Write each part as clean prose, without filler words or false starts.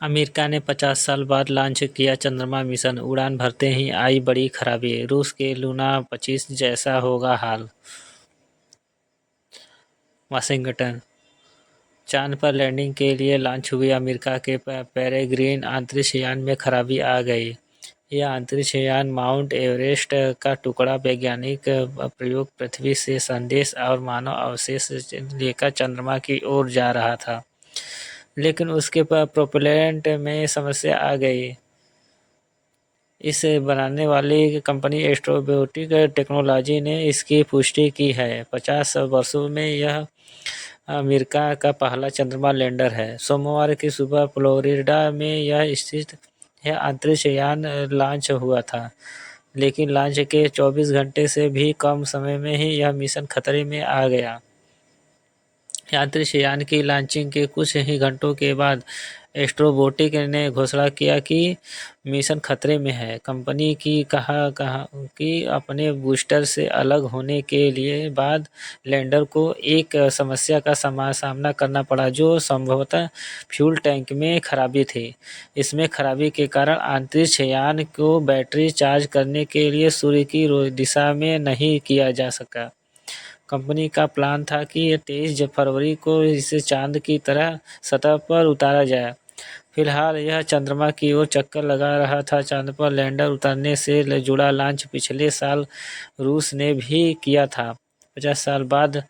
America ने 50 साल बाद लॉन्च किया चंद्रमा मिशन, उड़ान भरते ही आई बड़ी खराबी, रूस के लूना 25 जैसा होगा हाल। वाशिंगटन। चांद पर लैंडिंग के लिए लॉन्च हुई अमेरिका के पेरेग्रीन अंतरिक्ष यान में खराबी आ गई। यह अंतरिक्ष यान माउंट एवरेस्ट का टुकड़ा वैज्ञानिक प्रयोग पृथ्वी से संदेश और मानव अवशेष लेकर चंद्रमा की ओर जा रहा था, लेकिन उसके प्रोपेलेंट में समस्या आ गई। इसे बनाने वाली कंपनी एस्ट्रोबोटिक टेक्नोलॉजी ने इसकी पुष्टि की है। 50 वर्षों में यह अमेरिका का पहला चंद्रमा लैंडर है। सोमवार की सुबह फ्लोरिडा में यह स्थित यह अंतरिक्ष यान लॉन्च हुआ था, लेकिन लॉन्च के 24 घंटे से भी कम समय में ही यह मिशन खतरे में आ गया। अंतरिक्ष यान की लॉन्चिंग के कुछ ही घंटों के बाद एस्ट्रोबोटिक ने घोषणा किया कि मिशन खतरे में है। कंपनी की कहा कि अपने बूस्टर से अलग होने के लिए बाद लैंडर को एक समस्या का सामना करना पड़ा, जो संभवतः फ्यूल टैंक में खराबी थी। इसमें खराबी के कारण अंतरिक्ष यान को बैटरी चार्ज करने के लिए सूर्य की दिशा में नहीं किया जा सका। कंपनी का प्लान था कि 23 फरवरी को इसे चांद की तरह सतह पर उतारा जाए। फिलहाल यह चंद्रमा की ओर चक्कर लगा रहा था। चांद पर लैंडर उतरने से जुड़ा लॉन्च पिछले साल रूस ने भी किया था। 50 साल बाद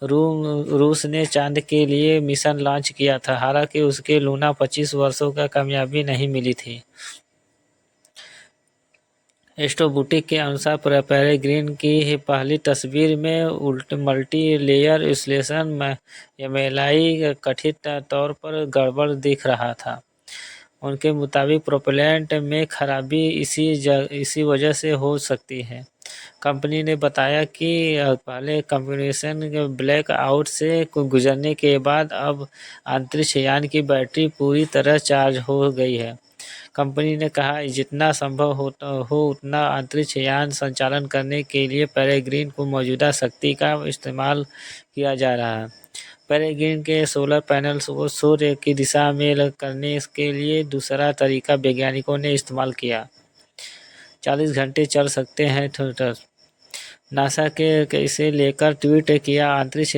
रूस ने चांद के लिए मिशन लॉन्च किया था, हालांकि उसके लूना 25 वर्षों का कामयाबी नहीं मिली थी। एस्ट्रोबोटिक के अनुसार पेरेग्रीन की पहली तस्वीर में मल्टी लेयर इंसुलेशन एमेलाई कथित तौर पर गड़बड़ दिख रहा था। उनके मुताबिक प्रोपेलेंट में खराबी इसी वजह से हो सकती है। कंपनी ने बताया कि पहले कम्युनिकेशन ब्लैक आउट से गुजरने के बाद अब अंतरिक्ष यान की बैटरी पूरी तरह चार्ज हो गई है। कंपनी ने कहा, जितना संभव हो उतना अंतरिक्ष यान संचालन करने के लिए पेरेग्रीन को मौजूदा शक्ति का इस्तेमाल किया जा रहा है। पेरेग्रीन के सोलर पैनल्स को सूर्य की दिशा में करने के लिए दूसरा तरीका वैज्ञानिकों ने इस्तेमाल किया। 40 घंटे चल सकते हैं ट्विटर। नासा के इसे लेकर ट्वीट किया, अंतरिक्ष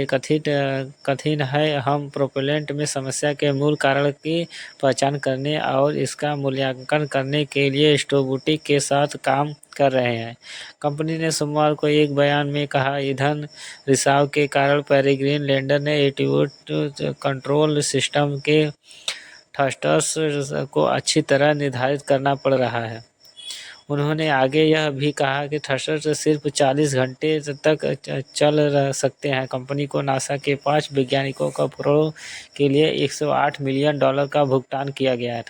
कठिन है। हम प्रोपेलेंट में समस्या के मूल कारण की पहचान करने और इसका मूल्यांकन करने के लिए एस्ट्रोबोटिक के साथ काम कर रहे हैं। कंपनी ने सोमवार को एक बयान में कहा, ईंधन रिसाव के कारण पेरेग्रीन लैंडर ने एल्टीट्यूड कंट्रोल सिस्टम के थ्रस्टर्स को अच्छी तरह निर्धारित करना पड़ रहा है। उन्होंने आगे यह भी कहा कि थ्रस्टर सिर्फ 40 घंटे तक चल सकते हैं। कंपनी को नासा के 5 वैज्ञानिकों का प्रयोग के लिए $108 मिलियन का भुगतान किया गया था।